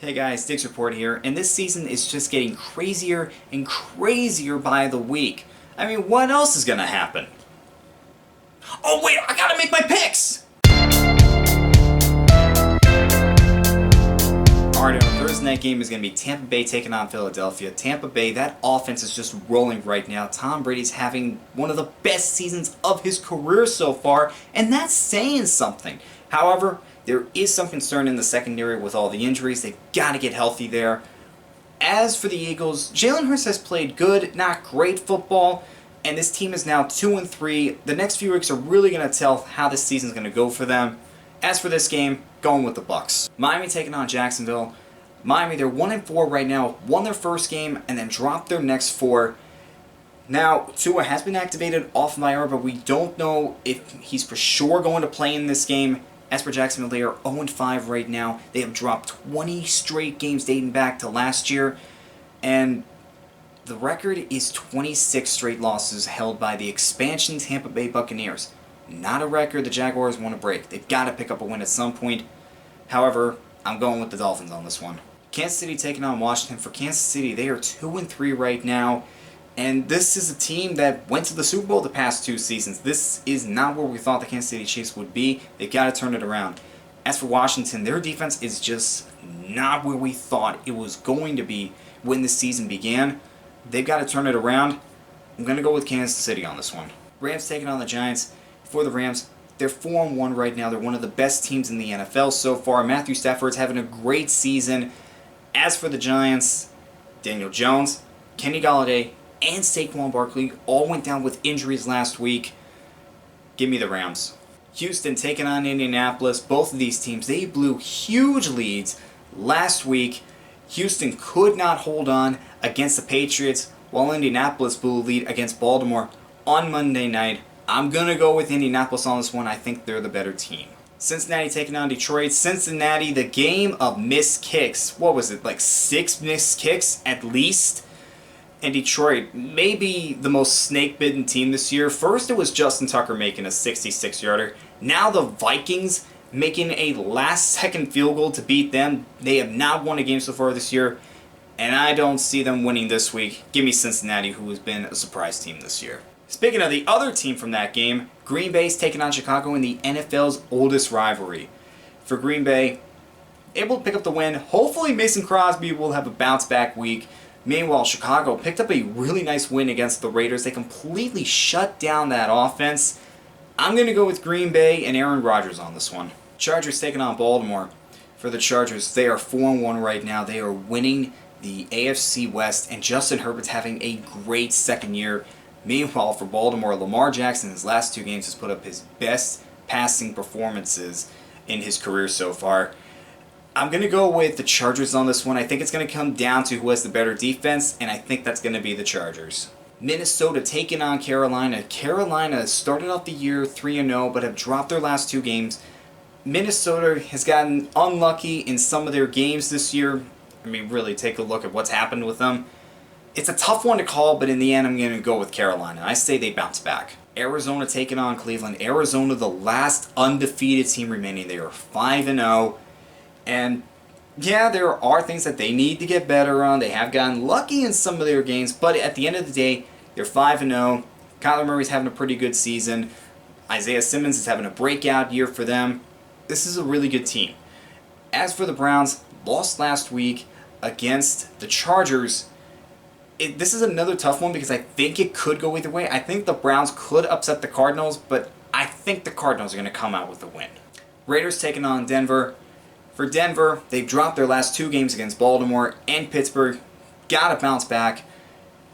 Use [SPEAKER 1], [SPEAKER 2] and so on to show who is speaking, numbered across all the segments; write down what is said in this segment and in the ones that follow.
[SPEAKER 1] Hey guys, Diggs Report here, and this season is just getting crazier and crazier by the week. I mean, what else is gonna happen? Oh wait, I gotta make my picks! Alright, our Thursday night game is gonna be Tampa Bay taking on Philadelphia. Tampa Bay, that offense is just rolling right now. Tom Brady's having one of the best seasons of his career so far, and that's saying something. However, there is some concern in the secondary with all the injuries. They've got to get healthy there. As for the Eagles, Jalen Hurts has played good, not great football, and this team is now 2-3. The next few weeks are really going to tell how this season is going to go for them. As for this game, going with the Bucs. Miami taking on Jacksonville. Miami, they're 1-4 right now. Won their first game and then dropped their next four. Now, Tua has been activated off of IR, but we don't know if he's for sure going to play in this game. As for Jacksonville, they are 0-5 right now. They have dropped 20 straight games dating back to last year. And the record is 26 straight losses held by the expansion Tampa Bay Buccaneers. Not a record the Jaguars want to break. They've got to pick up a win at some point. However, I'm going with the Dolphins on this one. Kansas City taking on Washington. For Kansas City, they are 2-3 right now. And this is a team that went to the Super Bowl the past 2 seasons. This is not where we thought the Kansas City Chiefs would be. They've got to turn it around. As for Washington, their defense is just not where we thought it was going to be when the season began. They've got to turn it around. I'm going to go with Kansas City on this one. Rams taking on the Giants. For the Rams, they're 4-1 right now. They're one of the best teams in the NFL so far. Matthew Stafford's having a great season. As for the Giants, Daniel Jones, Kenny Golladay, and Saquon Barkley all went down with injuries last week. Give me the Rams. Houston taking on Indianapolis. Both of these teams, they blew huge leads last week. Houston could not hold on against the Patriots, while Indianapolis blew a lead against Baltimore on Monday night. I'm going to go with Indianapolis on this one. I think they're the better team. Cincinnati taking on Detroit. Cincinnati, the game of missed kicks. What was it, like 6 missed kicks at least? And Detroit, maybe the most snake-bitten team this year. First, it was Justin Tucker making a 66-yarder. Now the Vikings making a last-second field goal to beat them. They have not won a game so far this year, and I don't see them winning this week. Give me Cincinnati, who has been a surprise team this year. Speaking of the other team from that game, Green Bay's taking on Chicago in the NFL's oldest rivalry. For Green Bay, able to pick up the win. Hopefully Mason Crosby will have a bounce-back week. Meanwhile, Chicago picked up a really nice win against the Raiders. They completely shut down that offense. I'm going to go with Green Bay and Aaron Rodgers on this one. Chargers taking on Baltimore. For the Chargers, they are 4-1 right now. They are winning the AFC West, and Justin Herbert's having a great second year. Meanwhile, for Baltimore, Lamar Jackson in his last 2 games has put up his best passing performances in his career so far. I'm going to go with the Chargers on this one. I think it's going to come down to who has the better defense, and I think that's going to be the Chargers. Minnesota taking on Carolina. Carolina started off the year 3-0, but have dropped their last 2 games. Minnesota has gotten unlucky in some of their games this year. I mean, really, take a look at what's happened with them. It's a tough one to call, but in the end, I'm going to go with Carolina. I say they bounce back. Arizona taking on Cleveland. Arizona, the last undefeated team remaining. They are 5-0. And yeah, there are things that they need to get better on. They have gotten lucky in some of their games, but at the end of the day, they're 5-0. Kyler Murray's having a pretty good season. Isaiah Simmons is having a breakout year for them. This is a really good team. As for the Browns, lost last week against the Chargers. This is another tough one because I think it could go either way. I think the Browns could upset the Cardinals, but I think the Cardinals are going to come out with a win. Raiders taking on Denver. For Denver, they've dropped their last 2 games against Baltimore and Pittsburgh. Gotta bounce back.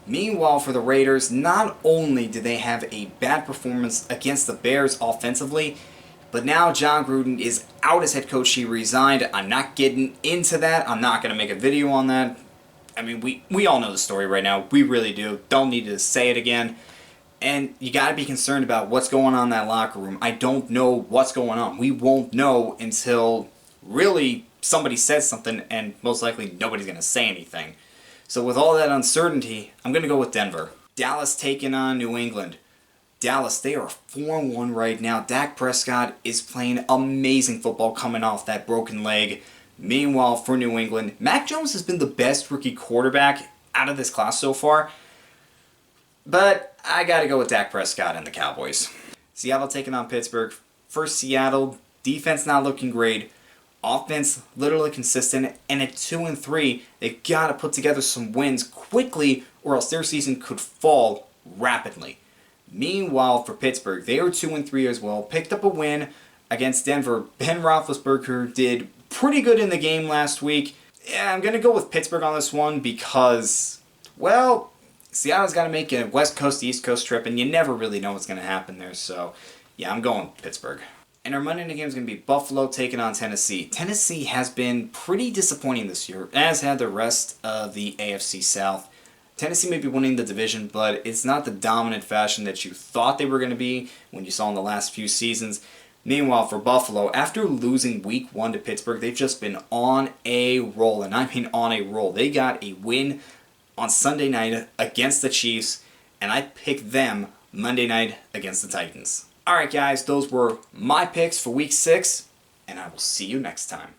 [SPEAKER 1] Meanwhile, for the Raiders, not only did they have a bad performance against the Bears offensively, but now John Gruden is out as head coach. He resigned. I'm not getting into that. I'm not going to make a video on that. I mean, we all know the story right now. We really do. Don't need to say it again. And you got to be concerned about what's going on in that locker room. I don't know what's going on. We won't know until really somebody says something, and most likely nobody's going to say anything. So with all that uncertainty, I'm going to go with Denver. Dallas taking on New England. Dallas, they are 4-1 right now. Dak Prescott is playing amazing football coming off that broken leg. Meanwhile, for New England, Mac Jones has been the best rookie quarterback out of this class so far. But I gotta go with Dak Prescott and the Cowboys. Seattle taking on Pittsburgh. For Seattle, defense not looking great. Offense literally consistent. And at 2-3, they gotta put together some wins quickly or else their season could fall rapidly. Meanwhile, for Pittsburgh, they are 2-3 as well. Picked up a win against Denver. Ben Roethlisberger did pretty good in the game last week. Yeah, I'm gonna go with Pittsburgh on this one because, well, Seattle's got to make a West Coast to East Coast trip, and you never really know what's going to happen there. So, yeah, I'm going Pittsburgh. And our Monday night game is going to be Buffalo taking on Tennessee. Tennessee has been pretty disappointing this year, as had the rest of the AFC South. Tennessee may be winning the division, but it's not the dominant fashion that you thought they were going to be when you saw in the last few seasons. Meanwhile, for Buffalo, after losing Week 1 to Pittsburgh, they've just been on a roll, and I mean on a roll. They got a win on Sunday night against the Chiefs, and I picked them Monday night against the Titans. Alright guys, those were my picks for Week 6, and I will see you next time.